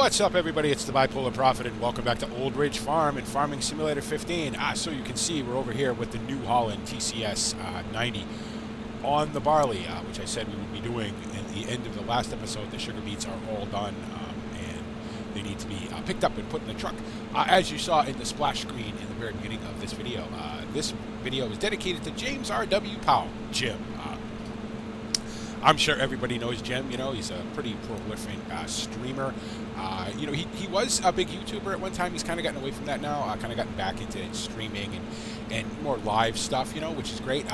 What's up, everybody? It's the Bipolar Prophet, and welcome back to Old Ridge Farm and Farming Simulator 15. So you can see we're over here with the New Holland TCS 90 on the barley, which I said we would be doing at the end of the last episode. The sugar beets are all done, and they need to be picked up and put in the truck. As you saw in the splash screen in the very beginning of this video is dedicated to James R.W. Powell, Jim. I'm sure everybody knows Jim. You know, he's a pretty prolific streamer. You know, he was a big YouTuber at one time. He's kind of gotten away from that now. Kind of gotten back into streaming and more live stuff, you know, which is great.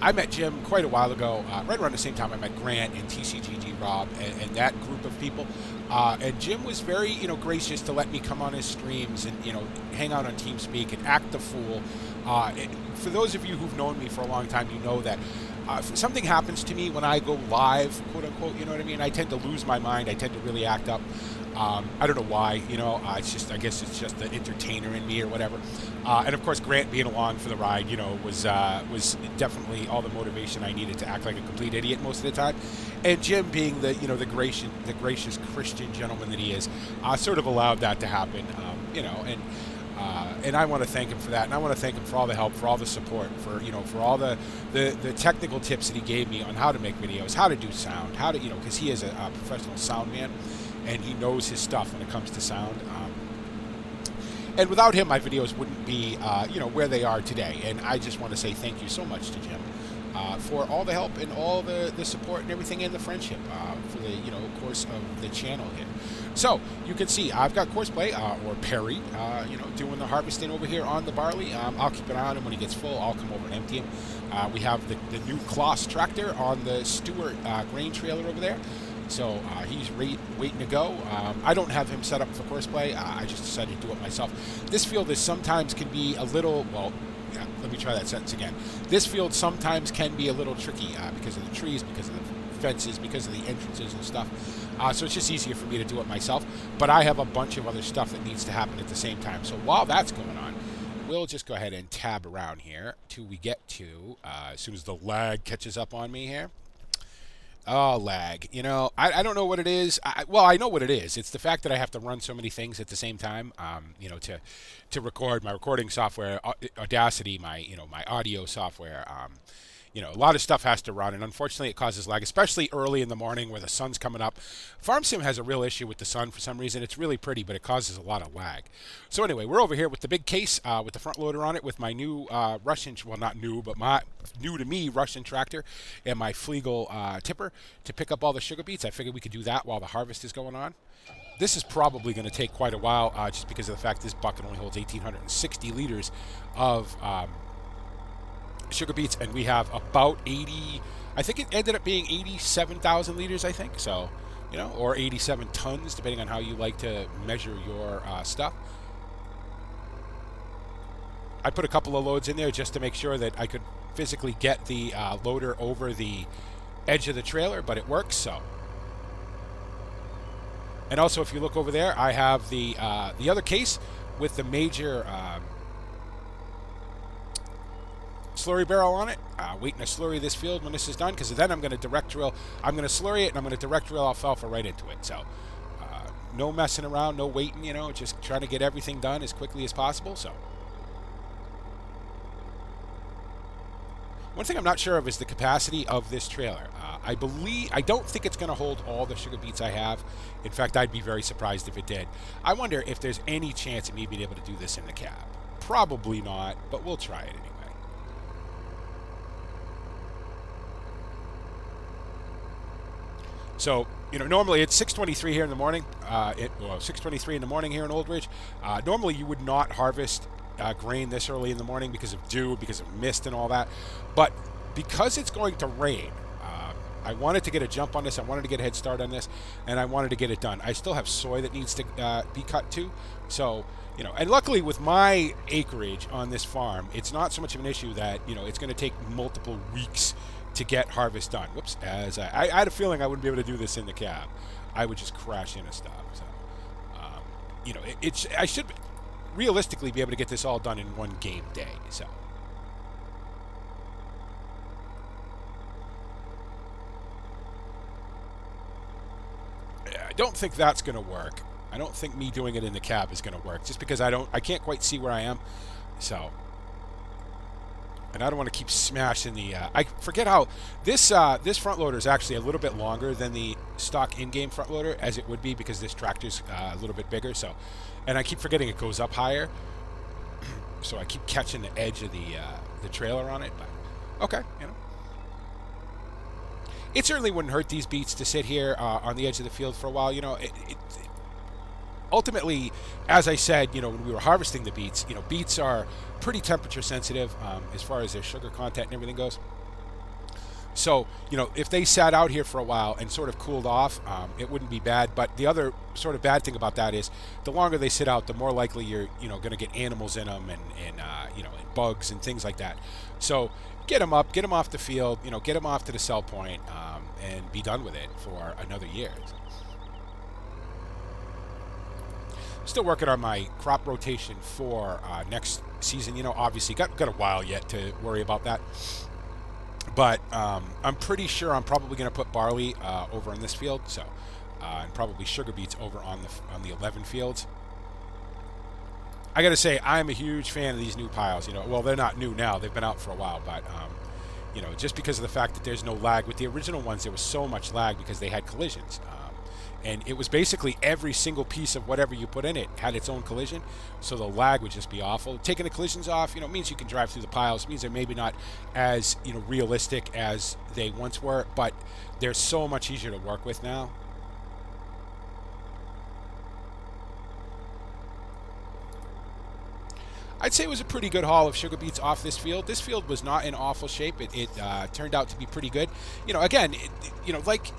I met Jim quite a while ago, right around the same time I met Grant and TCGG Rob and that group of people. And Jim was very, you know, gracious to let me come on his streams and, you know, hang out on TeamSpeak and act the fool. For those of you who've known me for a long time, you know that if something happens to me when I go live, quote unquote, you know what I mean? I tend to lose my mind. I tend to really act up. I don't know why, you know, it's just, I guess it's just the entertainer in me or whatever. And of course, Grant being along for the ride, you know, was definitely all the motivation I needed to act like a complete idiot most of the time. And Jim being the, you know, the gracious Christian gentleman that he is, sort of allowed that to happen, you know, and I want to thank him for that, and I want to thank him for all the help, for all the support, for, you know, for all the technical tips that he gave me on how to make videos, how to do sound, how to, you know, because he is a professional sound man, and he knows his stuff when it comes to sound. And without him, my videos wouldn't be, you know, where they are today. And I just want to say thank you so much to Jim for all the help and all the support and everything, and the friendship for the, you know, course of the channel here. So you can see I've got Courseplay or Perry, you know, doing the harvesting over here on the barley. I'll keep an eye on him. When he gets full, I'll come over and empty him. We have the new Kloss tractor on the Stewart grain trailer over there. So he's waiting to go. I don't have him set up for Courseplay. I just decided to do it myself. This field sometimes can be a little, well, yeah, let me try that sentence again. This field sometimes can be a little tricky because of the trees, because of the fences, because of the entrances and stuff. So it's just easier for me to do it myself. But I have a bunch of other stuff that needs to happen at the same time. So while that's going on, we'll just go ahead and tab around here till we get to, as soon as the lag catches up on me here. Oh, lag. You know, I don't know what it is. Well, I know what it is. It's the fact that I have to run so many things at the same time, you know, to record my recording software, Audacity, my, you know, my audio software. You know, a lot of stuff has to run, and unfortunately it causes lag, especially early in the morning where the sun's coming up. FarmSim has a real issue with the sun for some reason. It's really pretty, but it causes a lot of lag. So anyway, we're over here with the big case with the front loader on it, with my new Russian, well, not new, but my new to me Russian tractor and my Flegel tipper to pick up all the sugar beets. I figured we could do that while the harvest is going on. This is probably going to take quite a while just because of the fact this bucket only holds 1,860 liters of sugar beets, and we have about 80, I think it ended up being 87,000 liters, I think, so, you know, or 87 tons, depending on how you like to measure your stuff. I put a couple of loads in there just to make sure that I could physically get the loader over the edge of the trailer, but it works, so. And also, if you look over there, I have the other case with the major slurry barrel on it, waiting to slurry this field when this is done, because then I'm going to direct drill. I'm going to slurry it, and I'm going to direct drill alfalfa right into it. So no messing around, no waiting, you know, just trying to get everything done as quickly as possible. So one thing I'm not sure of is the capacity of this trailer. I don't think it's going to hold all the sugar beets I have. In fact, I'd be very surprised if it did. I wonder if there's any chance of me being able to do this in the cab. Probably not, but we'll try it anyway. So, you know, normally it's 6:23 here in the morning. 6:23 in the morning here in Old Ridge. Normally you would not harvest grain this early in the morning because of dew, because of mist and all that. But because it's going to rain, I wanted to get a jump on this. I wanted to get a head start on this, and I wanted to get it done. I still have soy that needs to be cut too. So, you know, and luckily with my acreage on this farm, it's not so much of an issue that, you know, it's going to take multiple weeks to get harvest done. Whoops, as I had a feeling I wouldn't be able to do this in the cab. I would just crash into stuff. So, you know, I should realistically be able to get this all done in one game day. So, I don't think that's going to work. I don't think me doing it in the cab is going to work, just because I can't quite see where I am. So, and I don't want to keep smashing the. I forget how this front loader is actually a little bit longer than the stock in-game front loader, as it would be because this tractor's a little bit bigger. So, and I keep forgetting it goes up higher. So I keep catching the edge of the trailer on it. But okay, you know. It certainly wouldn't hurt these Beets to sit here on the edge of the field for a while. You know, ultimately, as I said, you know, when we were harvesting the Beets, you know, Beets are pretty temperature sensitive as far as their sugar content and everything goes. So, you know, if they sat out here for a while and sort of cooled off, it wouldn't be bad. But the other sort of bad thing about that is the longer they sit out, the more likely you're, you know, going to get animals in them and you know, and bugs and things like that. So get them up, get them off the field, you know, get them off to the sell point, and be done with it for another year. Still working on my crop rotation for next season. You know, obviously got a while yet to worry about that. But I'm pretty sure I'm probably going to put barley over in this field, so and probably sugar beets over on the 11 fields. I got to say, I'm a huge fan of these new piles. You know, well, they're not new now; they've been out for a while. But you know, just because of the fact that there's no lag with the original ones, there was so much lag because they had collisions. And it was basically every single piece of whatever you put in it had its own collision, so the lag would just be awful. Taking the collisions off, you know, means you can drive through the piles. Means they're maybe not as, you know, realistic as they once were, but they're so much easier to work with now. I'd say it was a pretty good haul of sugar beets off this field. This field was not in awful shape. It turned out to be pretty good. You know, again, you know, like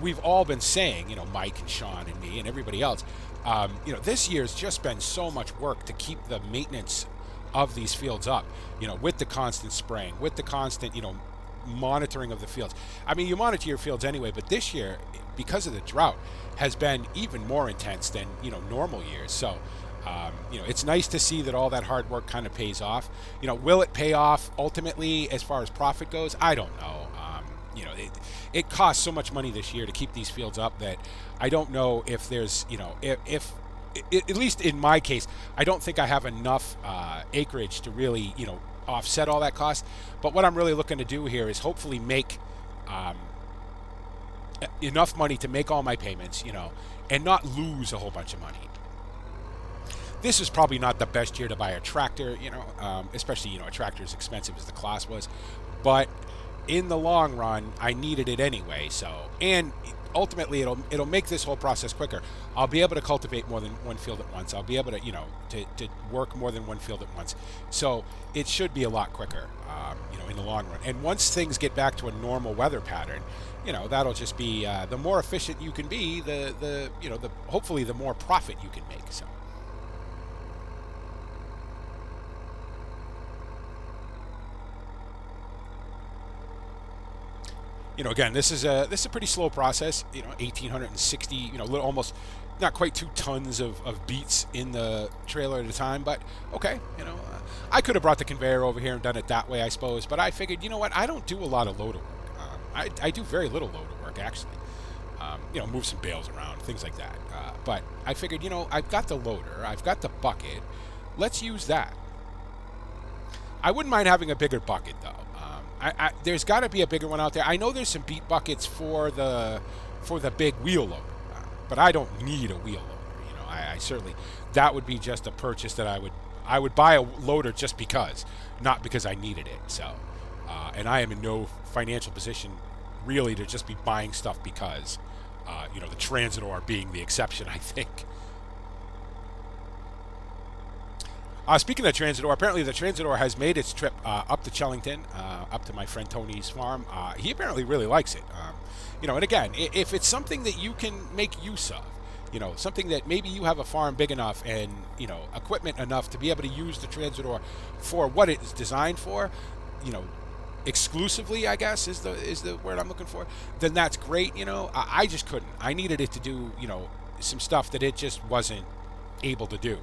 we've all been saying, you know, Mike and Sean and me and everybody else, you know, this year's just been so much work to keep the maintenance of these fields up, you know, with the constant spraying, with the constant, you know, monitoring of the fields. I mean, you monitor your fields anyway, but this year, because of the drought, has been even more intense than, you know, normal years. So, you know, it's nice to see that all that hard work kind of pays off. You know, will it pay off ultimately as far as profit goes? I don't know. You know, it costs so much money this year to keep these fields up that I don't know if there's, you know, if at least in my case, I don't think I have enough acreage to really, you know, offset all that cost. But what I'm really looking to do here is hopefully make enough money to make all my payments, you know, and not lose a whole bunch of money. This is probably not the best year to buy a tractor, you know, especially, you know, a tractor as expensive as the class was. But in the long run, I needed it anyway. So, and ultimately, it'll make this whole process quicker. I'll be able to cultivate more than one field at once. I'll be able to, you know, to work more than one field at once. So it should be a lot quicker, you know, in the long run. And once things get back to a normal weather pattern, you know, that'll just be the more efficient you can be, the you know, the hopefully the more profit you can make. So. You know, again, this is a pretty slow process. You know, 1,860, you know, little, almost not quite 2 tons of beets in the trailer at a time. But okay, you know, I could have brought the conveyor over here and done it that way, I suppose. But I figured, you know what, I don't do a lot of loader work. I do very little loader work actually. You know, move some bales around, things like that. But I figured, you know, I've got the loader, I've got the bucket. Let's use that. I wouldn't mind having a bigger bucket though. There's got to be a bigger one out there. I know there's some Beet buckets for the big wheel loader, but I don't need a wheel loader. You know, I certainly, that would be just a purchase that I would buy a loader just because, not because I needed it. So, and I am in no financial position really to just be buying stuff because, you know, the Transitor being the exception, I think. Speaking of Transitor, apparently the Transitor has made its trip up to Chellington, up to my friend Tony's farm. He apparently really likes it. You know, and again, if it's something that you can make use of, you know, something that maybe you have a farm big enough and, you know, equipment enough to be able to use the Transitor for what it's designed for, you know, exclusively, I guess is the word I'm looking for, then that's great. You know, I just couldn't. I needed it to do, you know, some stuff that it just wasn't able to do.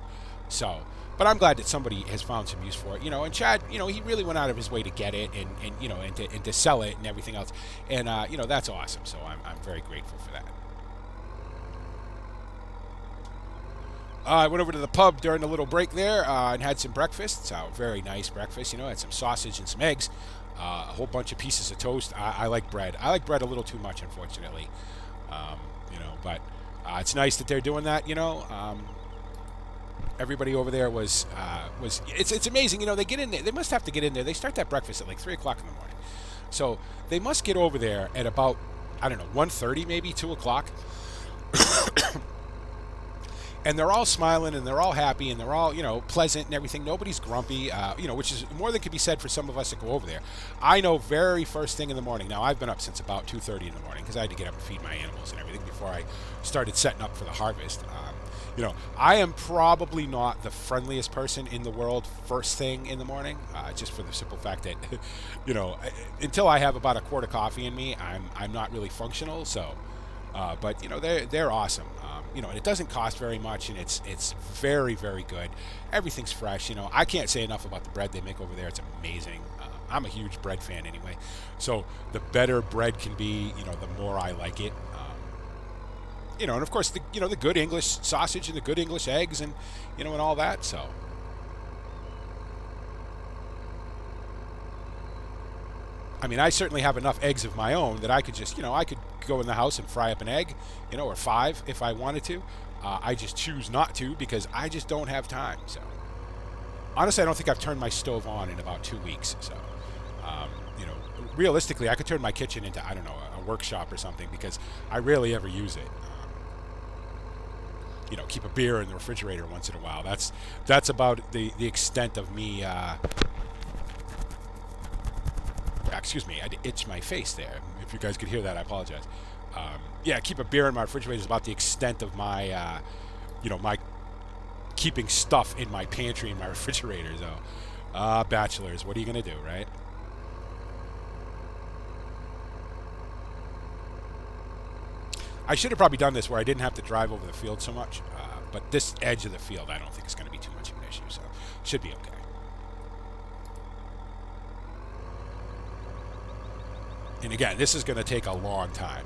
So, but I'm glad that somebody has found some use for it, you know. And Chad, you know, he really went out of his way to get it and you know, and to sell it and everything else. And you know, that's awesome. So I'm very grateful for that. I went over to the pub during a little break there and had some breakfast. So very nice breakfast. You know, had some sausage and some eggs, a whole bunch of pieces of toast. I like bread. I like bread a little too much, unfortunately. You know, but it's nice that they're doing that. You know, everybody over there was. It's amazing. You know, they get in there. They must have to get in there. They start that breakfast at like 3 o'clock in the morning, so they must get over there at about, I don't know, 1:30 maybe 2 o'clock. And they're all smiling and they're all happy and they're all, you know, pleasant and everything. Nobody's grumpy, you know, which is more than can be said for some of us that go over there. I know very first thing in the morning. Now, I've been up since about 2:30 in the morning because I had to get up and feed my animals and everything before I started setting up for the harvest. You know, I am probably not the friendliest person in the world first thing in the morning, just for the simple fact that, you know, until I have about a quart of coffee in me, I'm not really functional. So, but you know, they're awesome. You know, and it doesn't cost very much, and it's very, very good. Everything's fresh. You know, I can't say enough about the bread they make over there. It's amazing. I'm a huge bread fan anyway, so the better bread can be, you know, the more I like it. You know, and of course, the good English sausage and the good English eggs, and you know, and all that. So. I mean, I certainly have enough eggs of my own that I could just, you know, I could go in the house and fry up an egg, you know, or 5 if I wanted to. I just choose not to because I just don't have time. So, honestly, I don't think I've turned my stove on in about 2 weeks. So, you know, realistically, I could turn my kitchen into, I don't know, a workshop or something because I rarely ever use it. You know, keep a beer in the refrigerator once in a while. That's about the extent of me. Excuse me, I had to itch my face there. If you guys could hear that, I apologize. Yeah, keep a beer in my refrigerator is about the extent of my, you know, my keeping stuff in my pantry and my refrigerator. So, bachelors, what are you going to do, right? I should have probably done this where I didn't have to drive over the field so much. But this edge of the field, I don't think is going to be too much of an issue. So, should be okay. And again, this is going to take a long time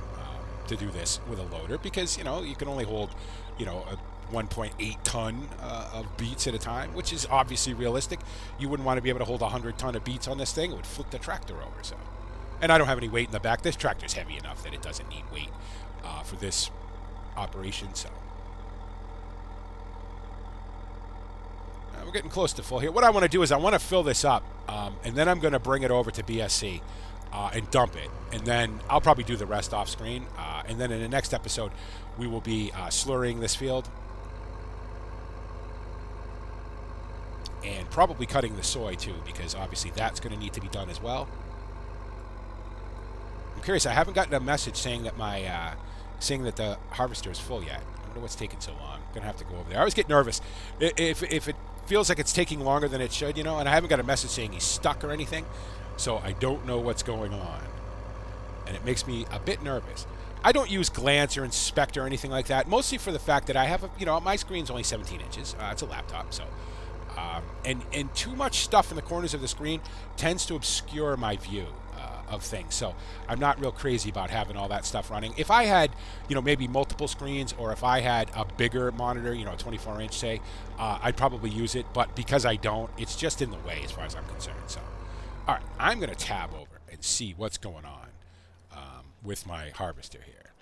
to do this with a loader because, you know, you can only hold, you know, a 1.8 ton of beets at a time, which is obviously realistic. You wouldn't want to be able to hold 100 ton of beets on this thing. It would flip the tractor over. So, and I don't have any weight in the back. This tractor's heavy enough that it doesn't need weight for this operation. So, we're getting close to full here. What I want to do is I want to fill this up, and then I'm going to bring it over to BSC. And dump it, and then I'll probably do the rest off screen, and then in the next episode we will be slurrying this field and probably cutting the soy too, because obviously that's going to need to be done as well. I'm curious, I haven't gotten a message saying that my saying that the harvester is full yet. I wonder what's taking so long. I'm gonna have to go over there. I always get nervous if it feels like it's taking longer than it should, you know, and I haven't got a message saying he's stuck or anything. So I don't know what's going on, and it makes me a bit nervous. I don't use Glance or Inspect or anything like that, mostly for the fact that I have, you know, my screen's only 17 inches. It's a laptop, so, and too much stuff in the corners of the screen tends to obscure my view of things. So I'm not real crazy about having all that stuff running. If I had, you know, maybe multiple screens, or if I had a bigger monitor, you know, a 24-inch, say, I'd probably use it. But because I don't, it's just in the way as far as I'm concerned. So. All right, I'm going to tab over and see what's going on with my harvester here.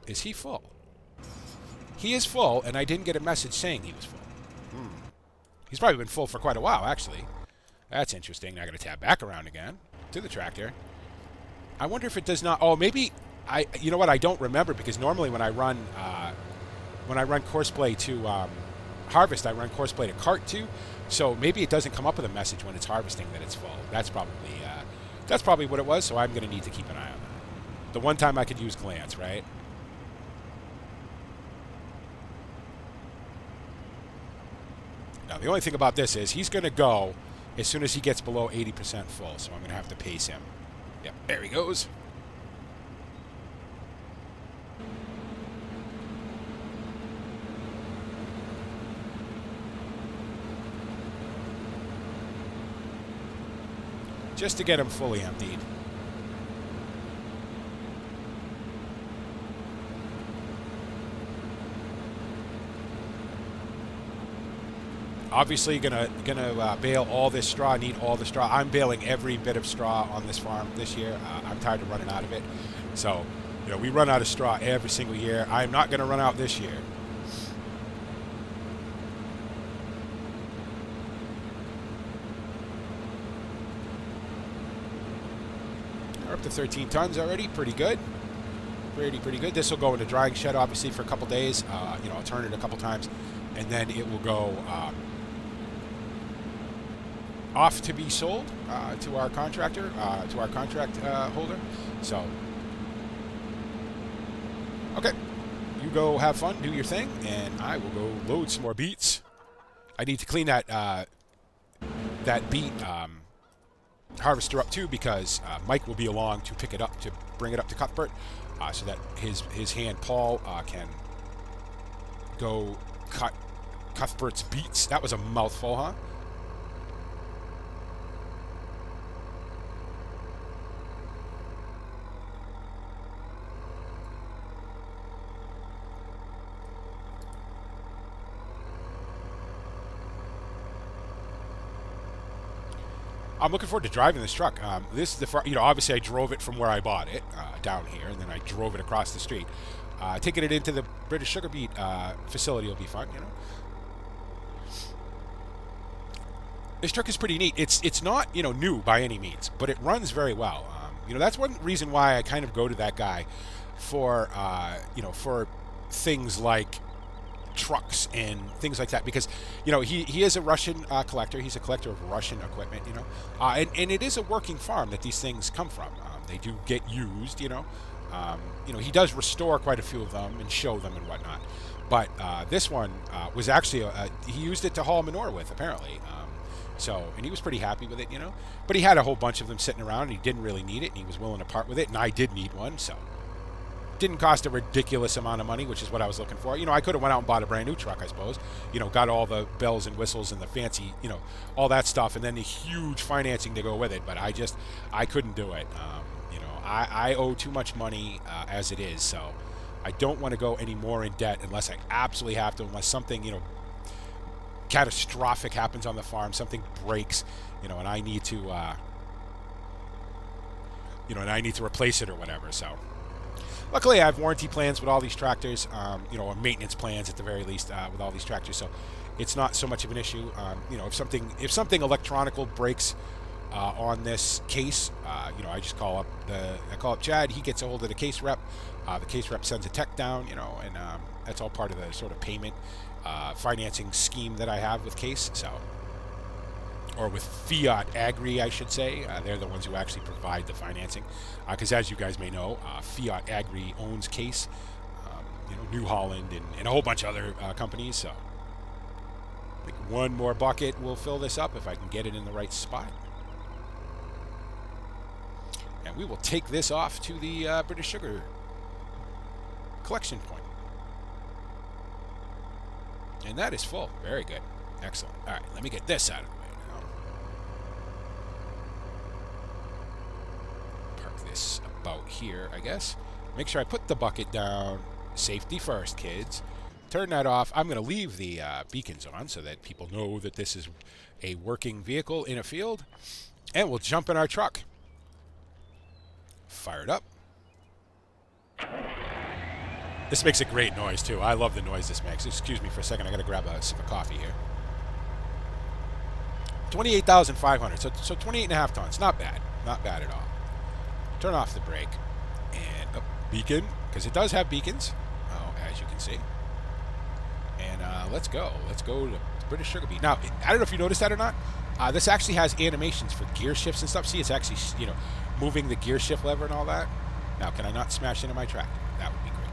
Is he full? He is full, and I didn't get a message saying he was full. He's probably been full for quite a while, actually. That's interesting. Now I got to tab back around again to the tractor. I wonder if it does not... Oh, maybe... You know what? I don't remember, because normally when I run Courseplay to harvest, I run Courseplay to cart too. So maybe it doesn't come up with a message when it's harvesting that it's full. That's probably what it was. So I'm going to need to keep an eye on that. The one time I could use Glance, right? Now the only thing about this is he's going to go as soon as he gets below 80% full. So I'm going to have to pace him. Yep, there he goes. Just to get him fully emptied. Obviously, gonna bale all this straw. Need all the straw. I'm baling every bit of straw on this farm this year. I'm tired of running out of it. So, we run out of straw every single year. I'm not gonna run out this year. We're up to 13 tons already. Pretty good. Pretty good. This will go into drying shed, obviously, for a couple days. I'll turn it a couple times, and then it will go off to be sold to our contractor, to our contract holder. So, okay, you go have fun, do your thing, and I will go load some more beets. I need to clean that beet harvester up too, because Mike will be along to pick it up, to bring it up to Cuthbert, so that his hand Paul can go cut Cuthbert's beets. That was a mouthful, huh? I'm looking forward to driving this truck. This is the obviously I drove it from where I bought it down here, and then I drove it across the street. Taking it into the British sugar beet facility will be fun. This truck is pretty neat. It's not new by any means, but it runs very well. That's one reason why I kind of go to that guy for for things like trucks and things like that, because he is a Russian collector. He's a collector of Russian equipment, and it is a working farm that these things come from. They do get used, he does restore quite a few of them and show them and whatnot, but this one was actually he used it to haul manure with, apparently. And he was pretty happy with it, but he had a whole bunch of them sitting around, and he didn't really need it, and he was willing to part with it, and I did need one, so didn't cost a ridiculous amount of money, which is what I was looking for. I could have went out and bought a brand new truck, I suppose. Got all the bells and whistles and the fancy, all that stuff, and then the huge financing to go with it. But I couldn't do it. I owe too much money as it is, so I don't want to go any more in debt unless I absolutely have to, unless something, catastrophic happens on the farm, something breaks, and I need to, and I need to replace it or whatever. So. Luckily, I have warranty plans with all these tractors, or maintenance plans at the very least with all these tractors, so it's not so much of an issue. If something electronical breaks on this case, I just call up Chad. He gets a hold of the case rep. The case rep sends a tech down, and that's all part of the sort of payment financing scheme that I have with Case. So. Or with Fiat Agri, I should say. They're the ones who actually provide the financing. Because as you guys may know, Fiat Agri owns Case, New Holland, and a whole bunch of other companies. So I think one more bucket will fill this up if I can get it in the right spot. And we will take this off to the British Sugar collection point. And that is full. Very good. Excellent. All right, let me get this out of the way. About here, I guess. Make sure I put the bucket down. Safety first, kids. Turn that off. I'm going to leave the beacons on so that people know that this is a working vehicle in a field. And we'll jump in our truck. Fire it up. This makes a great noise, too. I love the noise this makes. Excuse me for a second. I got to grab a sip of coffee here. 28,500. So 28.5 tons. Not bad. Not bad at all. Turn off the brake and beacon, because it does have beacons, as you can see. And let's go to British Sugar Beet. Now, I don't know if you noticed that or not. This actually has animations for gear shifts and stuff. See, it's actually moving the gear shift lever and all that. Now, can I not smash into my tractor? That would be great.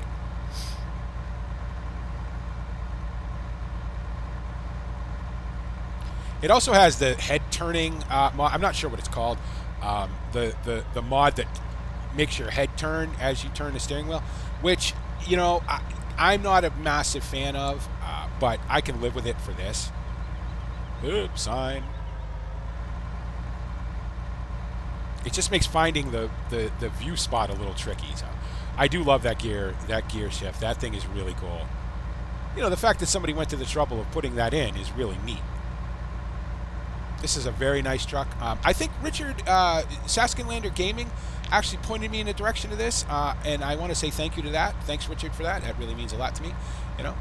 It also has the head turning mod. I'm not sure what it's called. The mod that makes your head turn as you turn the steering wheel, which I'm not a massive fan of, but I can live with it for this. Oops, sign. It just makes finding the view spot a little tricky. So I do love that gear shift. That thing is really cool. The fact that somebody went to the trouble of putting that in is really neat. This is a very nice truck. I think Richard Saskinlander Gaming actually pointed me in the direction of this, and I want to say thank you to that. Thanks, Richard, for that. That really means a lot to me. You know,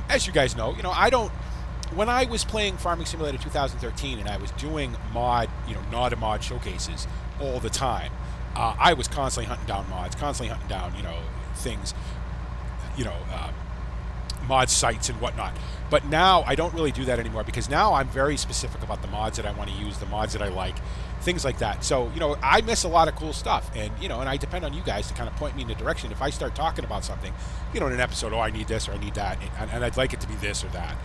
as you guys know, I don't. When I was playing Farming Simulator 2013 and I was doing mod, not a mod showcases all the time, I was constantly hunting down mods, constantly hunting down, things, mod sites and whatnot. But now I don't really do that anymore because now I'm very specific about the mods that I want to use, the mods that I like, things like that. So, I miss a lot of cool stuff. And, and I depend on you guys to kind of point me in the direction. If I start talking about something, in an episode, I need this or I need that, and I'd like it to be this or that,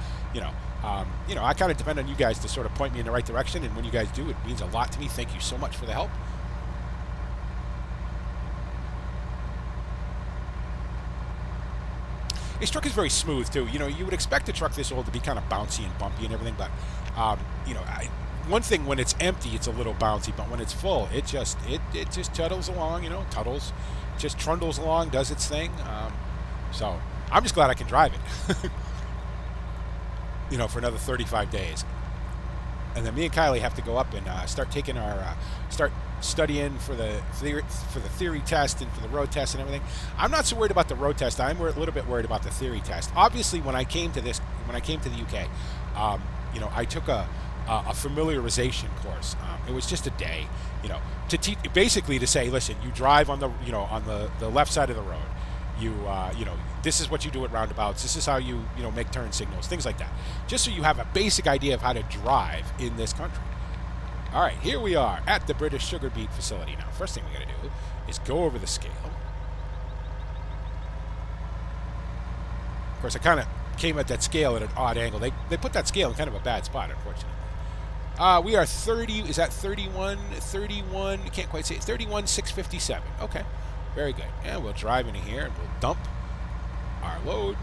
I kind of depend on you guys to sort of point me in the right direction. And when you guys do, it means a lot to me. Thank you so much for the help. This truck is very smooth too. You would expect a truck this old to be kind of bouncy and bumpy and everything, but one thing, when it's empty, it's a little bouncy, but when it's full, it just tuddles along. Just trundles along, does its thing. So I'm just glad I can drive it. For another 35 days, and then me and Kylie have to go up and start taking our start studying for the theory test and for the road test and everything. I'm not so worried about the road test. I'm a little bit worried about the theory test. Obviously, when I came to the UK, I took a familiarization course. It was just a day, to teach, basically to say, listen, you drive on the the left side of the road. This is what you do at roundabouts. This is how you make turn signals, things like that. Just so you have a basic idea of how to drive in this country. All right, here we are at the British Sugar Beet facility. Now, first thing we got to do is go over the scale. Of course, I kind of came at that scale at an odd angle. They put that scale in kind of a bad spot, unfortunately. We are 30, is that 31, can't quite say it, 31,657. Okay, very good. And we'll drive into here and we'll dump our load.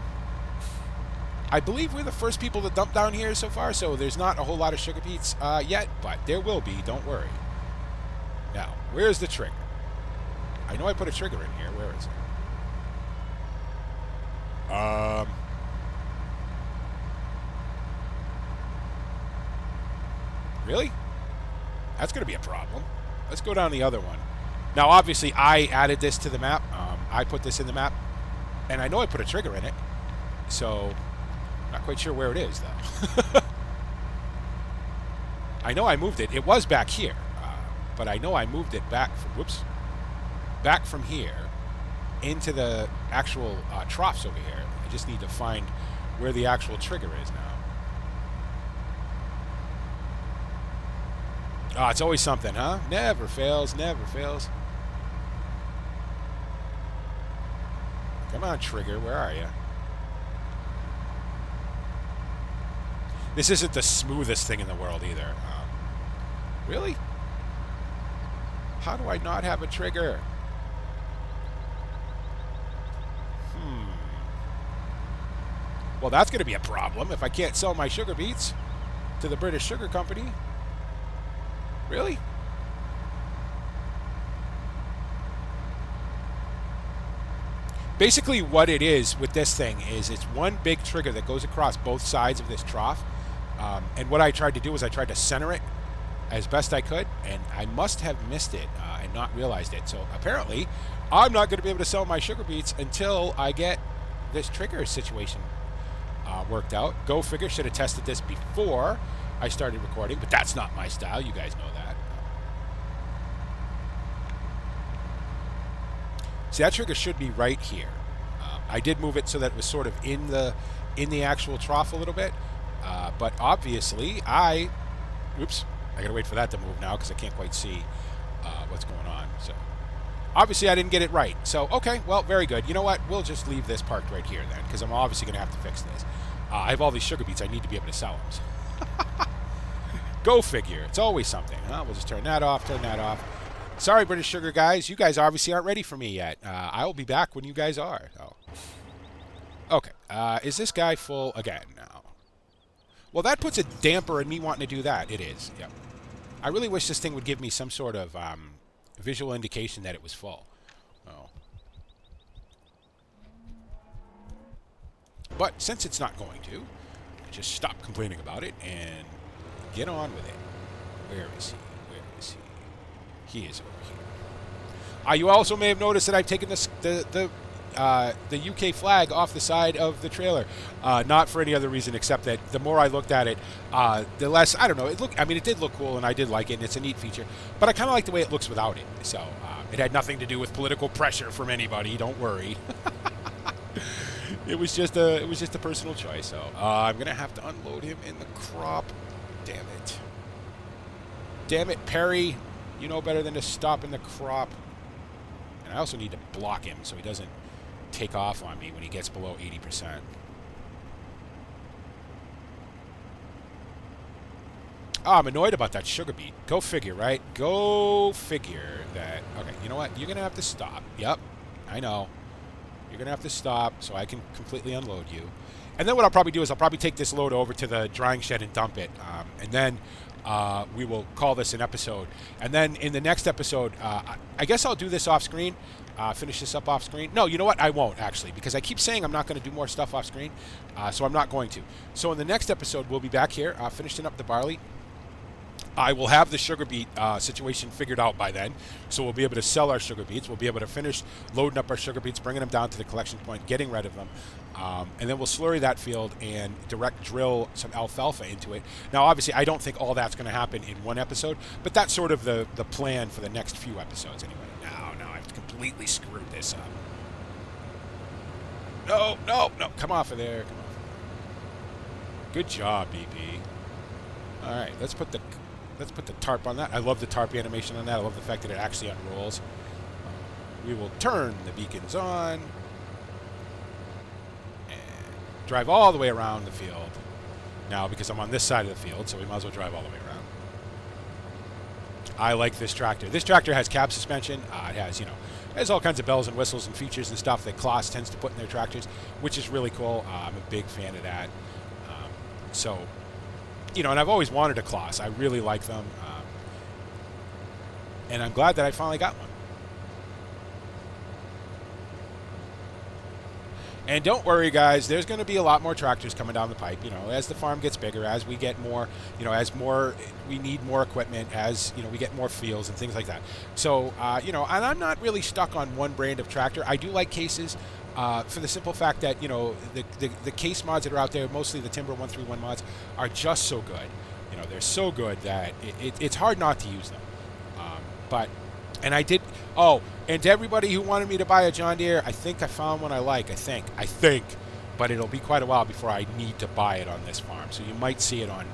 I believe we're the first people to dump down here so far, so there's not a whole lot of sugar beets yet, but there will be, don't worry. Now, where's the trigger? I know I put a trigger in here. Where is it? Really? That's going to be a problem. Let's go down the other one. Now, obviously, I added this to the map. I put this in the map, and I know I put a trigger in it, so not quite sure where it is, though. I know I moved it. It was back here, but I know I moved it back from, back from here into the actual troughs over here. I just need to find where the actual trigger is now. Oh, it's always something, huh? Never fails, never fails. Come on, trigger, where are you? This isn't the smoothest thing in the world either. Really? How do I not have a trigger? Well, that's going to be a problem if I can't sell my sugar beets to the British Sugar Company. Really? Basically what it is with this thing is it's one big trigger that goes across both sides of this trough. And what I tried to do is I tried to center it as best I could, and I must have missed it and not realized it. So apparently I'm not going to be able to sell my sugar beets until I get this trigger situation worked out. Go figure, should have tested this before I started recording, but that's not my style. You guys know that. See, that trigger should be right here. I did move it so that it was sort of in the actual trough a little bit, but obviously oops, I gotta wait for that to move now because I can't quite see what's going on. So obviously I didn't get it right. So okay, well, very good. You know what? We'll just leave this parked right here then, because I'm obviously gonna have to fix this. I have all these sugar beets. I need to be able to sell them. Go figure. It's always something. Huh? We'll just turn that off. Turn that off. Sorry, British Sugar guys. You guys obviously aren't ready for me yet. I will be back when you guys are. Oh. Okay. Is this guy full again now? Well, that puts a damper in me wanting to do that. It is. Yep. I really wish this thing would give me some sort of visual indication that it was full. Oh. But since it's not going to, just stop complaining about it and get on with it. Where is he? Where is he? He is over here. You also may have noticed that I've taken the UK flag off the side of the trailer, not for any other reason except that the more I looked at it, the less, I don't know, it did look cool and I did like it and it's a neat feature, but I kind of like the way it looks without it. So it had nothing to do with political pressure from anybody. Don't worry. It was just a personal choice. So I'm gonna have to unload him in the crop. Damn it, Perry. You know better than to stop in the crop. And I also need to block him so he doesn't take off on me when he gets below 80%. Oh, I'm annoyed about that sugar beet. Go figure, right? Go figure that. Okay, you know what? You're going to have to stop. Yep, I know. You're going to have to stop so I can completely unload you. And then what I'll probably do is I'll probably take this load over to the drying shed and dump it. And then we will call this an episode. And then in the next episode, I guess I'll do this off screen. Finish this up off screen. No, you know what? I won't, actually, because I keep saying I'm not going to do more stuff off screen, so I'm not going to. So in the next episode, we'll be back here, finishing up the barley. I will have the sugar beet situation figured out by then, so we'll be able to sell our sugar beets. We'll be able to finish loading up our sugar beets, bringing them down to the collection point, getting rid of them, and then we'll slurry that field and direct drill some alfalfa into it. Now, obviously, I don't think all that's going to happen in one episode, but that's sort of the plan for the next few episodes anyway. No, I've completely screwed this up. No, come off of there. Come off of there. Good job, BP. All right, let's put the tarp on that. I love the tarp animation on that. I love the fact that it actually unrolls. We will turn the beacons on and drive all the way around the field. Now, because I'm on this side of the field, so we might as well drive all the way around. I like this tractor. This tractor has cab suspension. It has all kinds of bells and whistles and features and stuff that Kloss tends to put in their tractors, which is really cool. I'm a big fan of that. And I've always wanted a Kloss. I really like them. And I'm glad that I finally got one. And don't worry, guys, there's going to be a lot more tractors coming down the pipe, as the farm gets bigger, as we get more, we need more equipment, as, we get more fields and things like that. So, and I'm not really stuck on one brand of tractor. I do like cases. For the simple fact that, the case mods that are out there, mostly the Timber 131 mods, are just so good. They're so good that it's hard not to use them. And to everybody who wanted me to buy a John Deere, I think I found one I like. I think. But it'll be quite a while before I need to buy it on this farm. So you might see it on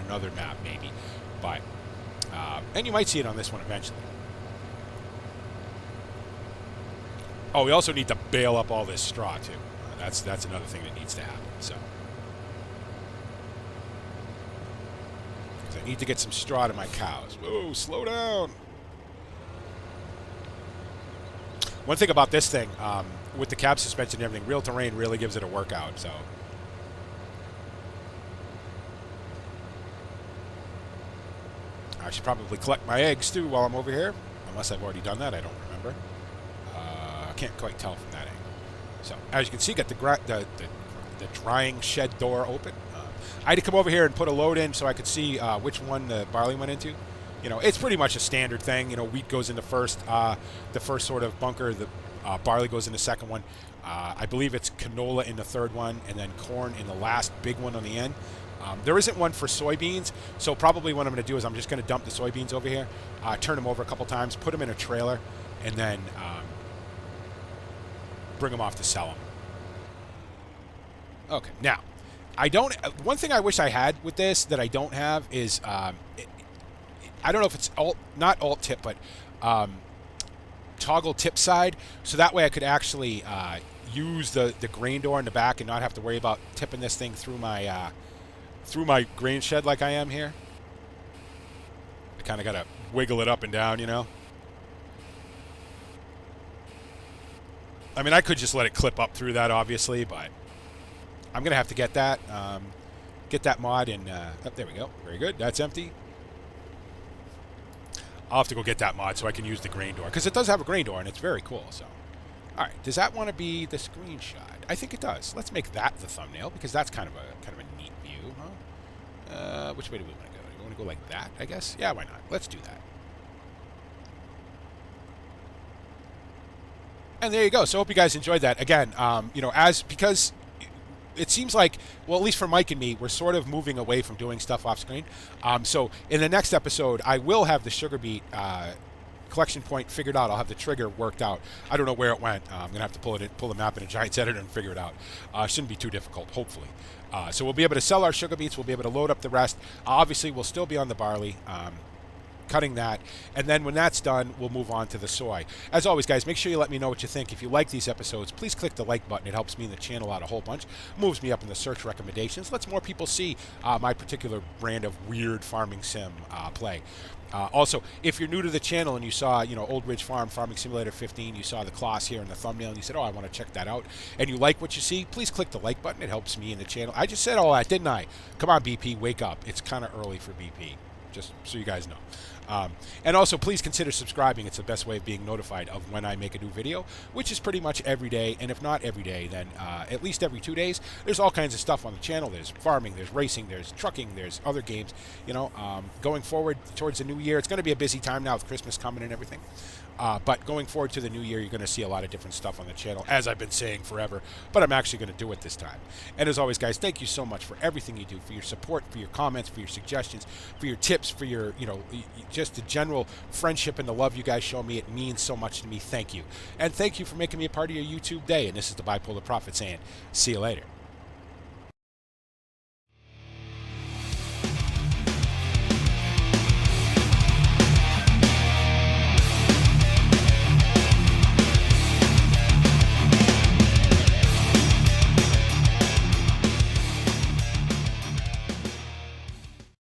another map, maybe. But, and you might see it on this one eventually. Oh, we also need to bale up all this straw, too. That's another thing that needs to happen. So, because I need to get some straw to my cows. Whoa, slow down. One thing about this thing, with the cab suspension and everything, real terrain really gives it a workout. So, I should probably collect my eggs, too, while I'm over here. Unless I've already done that, I don't remember. Can't quite tell from that angle. So, as you can see, got the drying shed door open. I had to come over here and put a load in so I could see which one the barley went into. It's pretty much a standard thing. Wheat goes in the first sort of bunker. The barley goes in the second one. I believe it's canola in the third one, and then corn in the last big one on the end. There isn't one for soybeans, so probably what I'm going to do is I'm just going to dump the soybeans over here, turn them over a couple times, put them in a trailer, and then bring them off to sell them. Okay, now, one thing I wish I had with this that I don't have is, I don't know if it's not alt tip, but toggle tip side, so that way I could actually use the grain door in the back and not have to worry about tipping this thing through my grain shed like I am here. I kind of got to wiggle it up and down, I mean, I could just let it clip up through that, obviously, but I'm going to have to get that mod, and there we go. Very good. That's empty. I'll have to go get that mod so I can use the grain door, because it does have a grain door, and it's very cool. So, all right, does that want to be the screenshot? I think it does. Let's make that the thumbnail, because that's kind of a neat view, huh? Which way do we want to go? Do we want to go like that, I guess? Yeah, why not? Let's do that. And there you go. So I hope you guys enjoyed that. Again, because it seems like, well, at least for Mike and me, we're sort of moving away from doing stuff off screen. So in the next episode, I will have the Sugar Beet collection point figured out. I'll have the trigger worked out. I don't know where it went. I'm gonna have to pull the map in a Giants editor and figure it out. Shouldn't be too difficult, hopefully. So we'll be able to sell our Sugar Beets. We'll be able to load up the rest. Obviously, we'll still be on the barley. Cutting that, and then when that's done, we'll move on to the soy. As always, guys, make sure you let me know what you think. If you like these episodes, please click the like button. It helps me and the channel out a whole bunch, moves me up in the search recommendations, lets more people see my particular brand of weird farming sim play. Also, if you're new to the channel and you saw, Old Ridge Farm, Farming Simulator 15, you saw the class here in the thumbnail, and you said, oh, I want to check that out, and you like what you see, please click the like button. It helps me and the channel. I just said all that, didn't I? Come on, BP, wake up. It's kind of early for BP, just so you guys know. And also, please consider subscribing. It's the best way of being notified of when I make a new video, which is pretty much every day. And if not every day, then at least every 2 days. There's all kinds of stuff on the channel. There's farming, there's racing, there's trucking, there's other games. Going forward towards the new year, it's going to be a busy time now with Christmas coming and everything. But going forward to the new year, you're going to see a lot of different stuff on the channel, as I've been saying forever. But I'm actually going to do it this time. And as always, guys, thank you so much for everything you do, for your support, for your comments, for your suggestions, for your tips, for your, just the general friendship and the love you guys show me. It means so much to me. Thank you. And thank you for making me a part of your YouTube day. And this is the Bipolar Prophet saying, see you later.